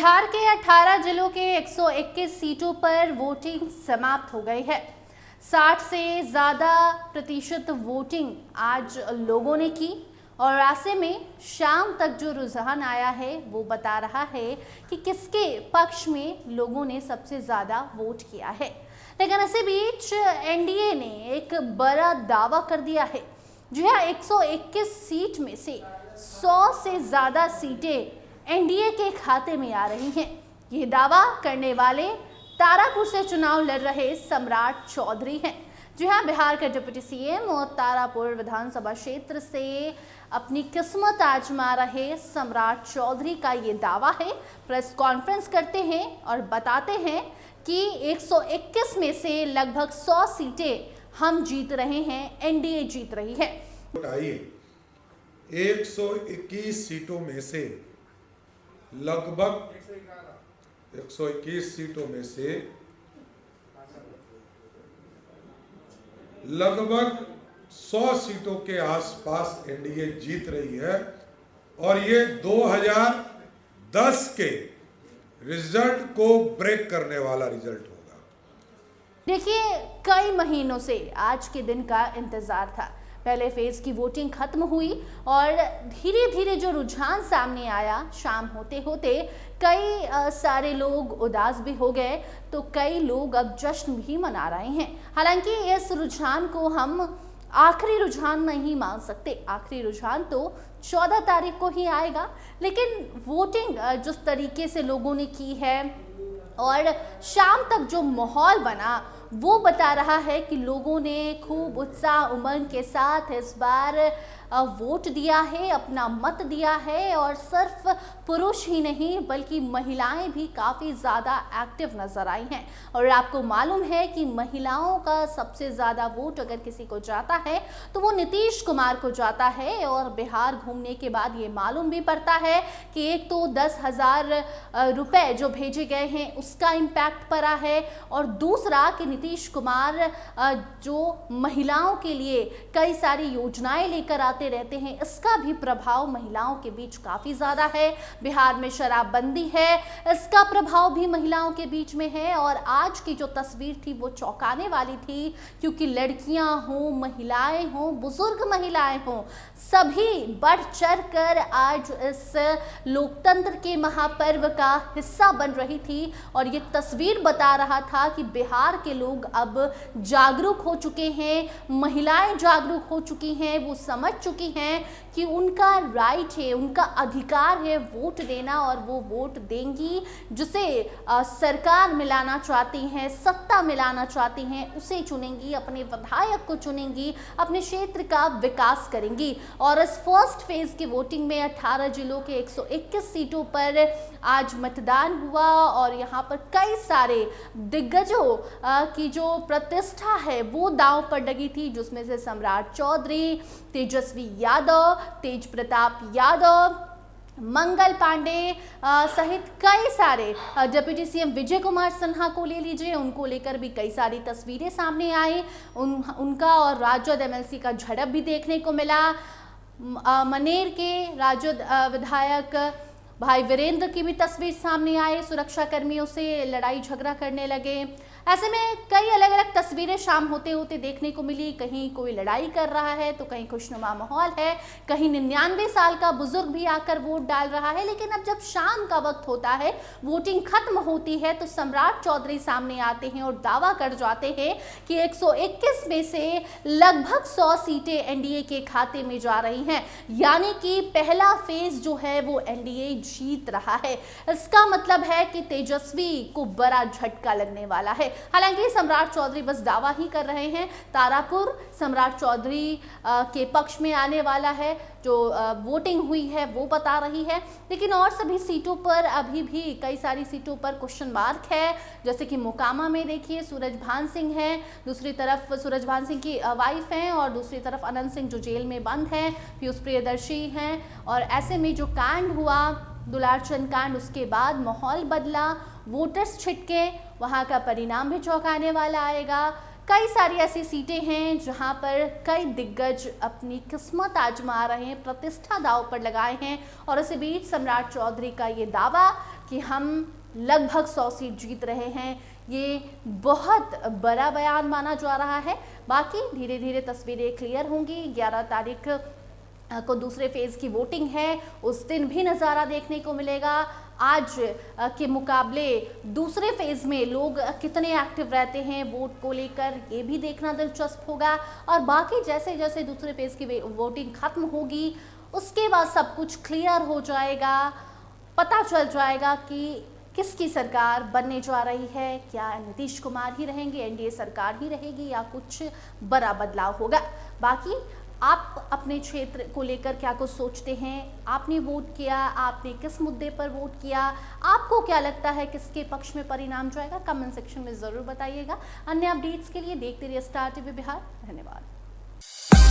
बिहार के 18 जिलों के 121 सीटों पर वोटिंग समाप्त हो गई है। 60 से ज़्यादा प्रतिशत वोटिंग आज लोगों ने की और ऐसे में शाम तक जो रुझान आया है वो बता रहा है कि किसके पक्ष में लोगों ने सबसे ज़्यादा वोट किया है। लेकिन इसी बीच एनडीए ने एक बड़ा दावा कर दिया है। जी हाँ, 121 सीट में से 100 से ज़्यादा सीटें एनडीए के खाते में आ रही हैं। ये दावा करने वाले तारापुर से चुनाव लड़ रहे सम्राट चौधरी हैं। जी हाँ, बिहार के डिप्टी सीएम और तारापुर विधानसभा क्षेत्र से अपनी किस्मत आजमा रहे सम्राट चौधरी का ये दावा है। प्रेस कॉन्फ्रेंस करते हैं और बताते हैं कि 121 में से लगभग 100 सीटें हम जीत रहे हैं, एनडीए जीत रही है। 121 सीटों में से लगभग 121 सीटों में से लगभग 100 सीटों के आसपास एनडीए जीत रही है और ये 2010 के रिजल्ट को ब्रेक करने वाला रिजल्ट होगा। देखिए, कई महीनों से आज के दिन का इंतजार था। पहले फेज की वोटिंग खत्म हुई और धीरे धीरे जो रुझान सामने आया, शाम होते होते कई सारे लोग उदास भी हो गए तो कई लोग अब जश्न भी मना रहे हैं। हालांकि इस रुझान को हम आखिरी रुझान नहीं मान सकते। आखिरी रुझान तो 14 तारीख को ही आएगा, लेकिन वोटिंग जिस तरीके से लोगों ने की है और शाम तक जो माहौल बना वो बता रहा है कि लोगों ने खूब उत्साह उमंग के साथ इस बार वोट दिया है, अपना मत दिया है। और सिर्फ पुरुष ही नहीं बल्कि महिलाएं भी काफ़ी ज़्यादा एक्टिव नज़र आई हैं। और आपको मालूम है कि महिलाओं का सबसे ज़्यादा वोट अगर किसी को जाता है तो वो नीतीश कुमार को जाता है। और बिहार घूमने के बाद ये मालूम भी पड़ता है कि एक तो 10,000 रुपये जो भेजे गए हैं उसका इम्पैक्ट पड़ा है, और दूसरा कि नीतीश कुमार जो महिलाओं के लिए कई सारी योजनाएं लेकर आते रहते हैं, इसका भी प्रभाव महिलाओं के बीच काफ़ी ज़्यादा है। बिहार में शराबबंदी है, इसका प्रभाव भी महिलाओं के बीच में है। और आज की जो तस्वीर थी वो चौंकाने वाली थी, क्योंकि लड़कियां हों, महिलाएं हों, बुजुर्ग महिलाएं हों, सभी बढ़ चढ़ कर आज इस लोकतंत्र के महापर्व का हिस्सा बन रही थी। और ये तस्वीर बता रहा था कि बिहार के लोग अब जागरूक हो चुके हैं, महिलाएं जागरूक हो चुकी हैं, वो समझ चुकी हैं कि उनका राइट है, उनका अधिकार है वोट देना, और वो वोट देंगी जिसे सरकार मिलाना चाहती हैं, सत्ता मिलाना चाहती हैं, उसे चुनेंगी, अपने विधायक को चुनेंगी, अपने क्षेत्र का विकास करेंगी। और इस फर्स्ट फेज की वोटिंग में 18 जिलों के 121 सीटों पर आज मतदान हुआ और यहाँ पर कई सारे दिग्गजों की जो प्रतिष्ठा है वो दांव पर लगी थी, जिसमें से सम्राट चौधरी, तेजस्वी यादव, तेज प्रताप यादव, मंगल पांडे सहित कई सारे, डिप्टी सीएम विजय कुमार सिन्हा को ले लीजिए, उनको लेकर भी कई सारी तस्वीरें सामने आई। उनका और राजद एमएलसी का झड़प भी देखने को मिला। मनेर के राजद विधायक भाई वीरेंद्र की भी तस्वीर सामने आई, सुरक्षा कर्मियों से लड़ाई झगड़ा करने लगे। ऐसे में कई अलग अलग तस्वीरें शाम होते होते देखने को मिली। कहीं कोई लड़ाई कर रहा है तो कहीं खुशनुमा माहौल है, कहीं 99 साल का बुजुर्ग भी आकर वोट डाल रहा है। लेकिन अब जब शाम का वक्त होता है, वोटिंग खत्म होती है, तो सम्राट चौधरी सामने आते हैं और दावा कर जाते हैं कि 121 में से लगभग 100 सीटें एनडीए के खाते में जा रही हैं। यानी कि पहला फेज जो है वो एनडीए जीत रहा है। इसका मतलब है कि तेजस्वी को बड़ा झटका लगने वाला है। हालांकि सम्राट चौधरी बस दावा ही कर रहे हैं। तारापुर सम्राट चौधरी के पक्ष में आने वाला है। जो वोटिंग हुई है वो बता रही है, लेकिन और सभी सीटों पर अभी भी कई सारी सीटों पर क्वेश्चन मार्क है। जैसे कि मोकामा में देखिए सूरजभान सिंह है, दूसरी तरफ सूरजभान सिंह की वाइफ हैं, और दूसरी तरफ अनंत सिंह जो जेल में बंद हैं, पीयूष प्रियदर्शी हैं। और ऐसे में जो कांड हुआ, दुलारचंद कांड, उसके बाद माहौल बदला, वोटर्स छिटके, वहाँ का परिणाम भी चौंकाने वाला आएगा। कई सारी ऐसी सीटें हैं जहां पर कई दिग्गज अपनी किस्मत आजमा रहे हैं, प्रतिष्ठा दांव पर लगाए हैं। और इसी बीच सम्राट चौधरी का ये दावा कि हम लगभग 100 सीट जीत रहे हैं, ये बहुत बड़ा बयान माना जा रहा है। बाकी धीरे धीरे तस्वीरें क्लियर होंगी। 11 तारीख को दूसरे फेज की वोटिंग है, उस दिन भी नज़ारा देखने को मिलेगा। आज के मुकाबले दूसरे फेज में लोग कितने एक्टिव रहते हैं वोट को लेकर, ये भी देखना दिलचस्प होगा। और बाकी जैसे जैसे दूसरे फेज की वोटिंग खत्म होगी उसके बाद सब कुछ क्लियर हो जाएगा, पता चल जाएगा कि किसकी सरकार बनने जा रही है। क्या नीतीश कुमार ही रहेंगे, एनडीए सरकार ही रहेगी, या कुछ बड़ा बदलाव होगा। बाकी आप अपने क्षेत्र को लेकर क्या कुछ सोचते हैं, आपने वोट किया, आपने किस मुद्दे पर वोट किया, आपको क्या लगता है किसके पक्ष में परिणाम जाएगा, कमेंट सेक्शन में ज़रूर बताइएगा। अन्य अपडेट्स के लिए देखते रहिए स्टार टीवी बिहार। धन्यवाद।